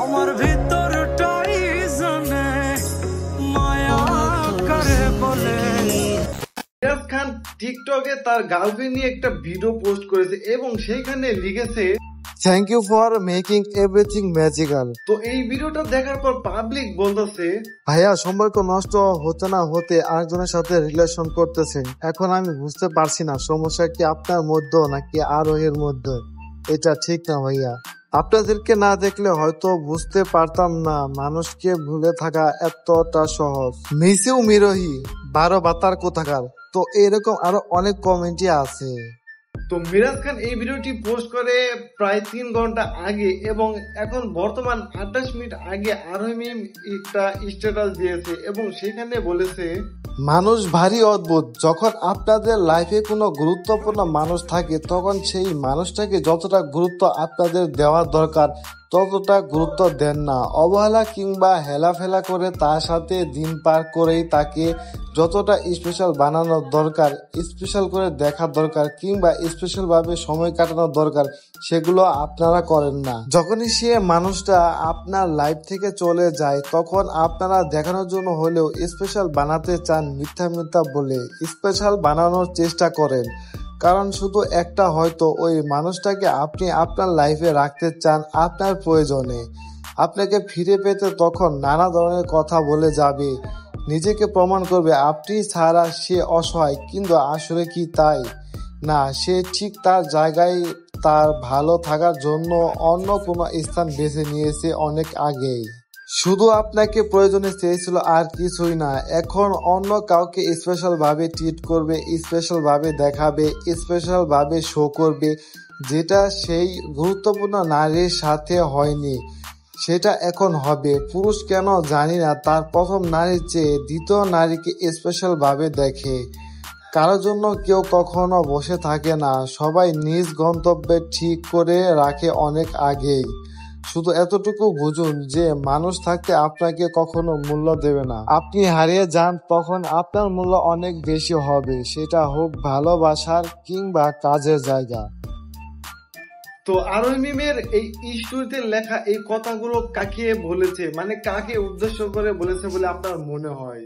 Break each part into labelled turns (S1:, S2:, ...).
S1: আমার ভিতরটাই জানে মায়া করে বলে।
S2: মিরাজ খান টিকটকে তার গার্লফ্রেন্ড নিয়ে একটা ভিডিও পোস্ট করেছে এবং সেইখানে লিখেছে
S3: thank you for making everything magical.
S2: তো এই ভিডিওটা দেখার পর পাবলিক বলতেছে
S3: ভাইয়া সম্পর্ক নষ্ট হতে না হতে আরেকজনের সাথে রিলেশন করতেছেন, এখন আমি বুঝতে পারছি না সমস্যা কি আপনার মধ্যে নাকি আরোহের মধ্যে। এটা ঠিক না ভাইয়া, আপনাদেরকে না দেখলে হয়তো বুঝতে পারতাম না মানুষকে ভুলে থাকা এতটা সহজ। মিসিউ মিরোহি 12 বাতার কোথাকার। তো এরকম আরো অনেক কমেন্টই আছে।
S2: তো মিরাজ খান এই ভিডিওটি পোস্ট করে প্রায় 3 ঘন্টা আগে এবং এখন বর্তমান 28 মিনিট আগে আরোহী একটা স্ট্যাটাস দিয়েছে এবং সেখানে বলেছে
S3: মানুষ ভারী অদ্ভুত, যখন আপনাদের লাইফে কোনো গুরুত্বপূর্ণ মানুষ থাকে তখন সেই মানুষটাকে যতটা গুরুত্ব আপনাদের দেওয়া দরকার ততটা গুরুত্ব দেন না। অবহেলা কিংবা হেলাফেলা করে তার সাথে দিন পার করেই তাকে যতটা স্পেশাল বানানোর দরকার, স্পেশাল করে দেখার দরকার কিংবা স্পেশাল ভাবে সময় কাটানোর দরকার সেগুলো আপনারা করেন না। যখনই সে মানুষটা আপনার লাইফ থেকে চলে যায় তখন আপনারা দেখানোর জন্য হলেও স্পেশাল বানাতে চান, মিথ্যা মিথ্যা বলে স্পেশাল বানানোর চেষ্টা করেন, কারণ শুধু একটা হয়তো ওই মানুষটাকে আপনি আপনার লাইফে রাখতে চান আপনার প্রয়োজনে। আপনাকে ফিরে পেতে তখন নানা ধরনের কথা বলে যাবে, নিজেকে প্রমাণ করবে আপনি ছাড়া সে অসহায়, কিন্তু আসলে কি তাই না? সে ঠিক তার জায়গায় তার ভালো থাকার জন্য অন্য কোনো স্থান বেছে নিয়েছে অনেক আগেই। শুধু আপনাকে প্রয়োজনে চেয়েছিল আর কিছুই না। এখন অন্য কাউকে স্পেশাল ভাবে ট্রিট করবে, স্পেশাল ভাবে দেখাবে, স্পেশাল ভাবে শো করবে, যেটা সেই গুরুত্বপূর্ণ নারীর সাথে হয়নি সেটা এখন হবে। পুরুষ কেন জানি না তার প্রথম নারীর চেয়ে দ্বিতীয় নারীকে স্পেশাল ভাবে দেখে। কারোর জন্য কেউ কখনো বসে থাকে না, সবাই নিজ গন্তব্যে ঠিক করে রাখে অনেক আগেই। শুধু এতটুকু বুঝুন যে মানুষ থাকতে আপনাকে কখনো মূল্য দেবে না, আপনি হারিয়ে যান তখন আপনার মূল্য অনেক বেশি হবে, সেটা হোক ভালোবাসার কিংবা কাজের জায়গা।
S2: তো আরোহী মিমের এই স্টোরিতে লেখা এই কথাগুলো কাকে বলেছে, মানে কাকে উদ্দেশ্য করে বলেছে বলে আপনার মনে হয়?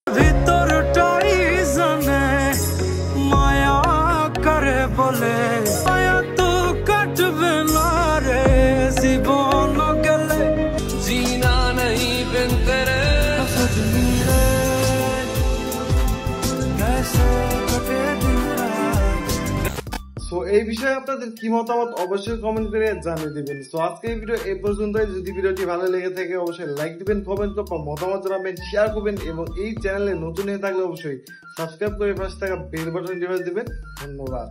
S1: ভিতরটাই জানে মায়া করে বলে, মায়া তো কাটবে না রে জীবন গেলে, জিনা নেই বিন তেরে সজনী রে कैसे कटे दिन रात।
S2: সো এই বিষয়ে আপনাদের কি মতামত অবশ্যই কমেন্ট করে জানিয়ে দিবেন। সো আজকে এই ভিডিও এই পর্যন্তই। যদি ভিডিওটি ভালো লেগে থাকে অবশ্যই লাইক দিবেন, কমেন্ট করবেন, মতামত জানাবেন, শেয়ার করবেন এবং এই চ্যানেলে নতুন হয়ে থাকলে অবশ্যই সাবস্ক্রাইব করে পাশে থাকা বেল বাটন টিপে দিবেন। ধন্যবাদ।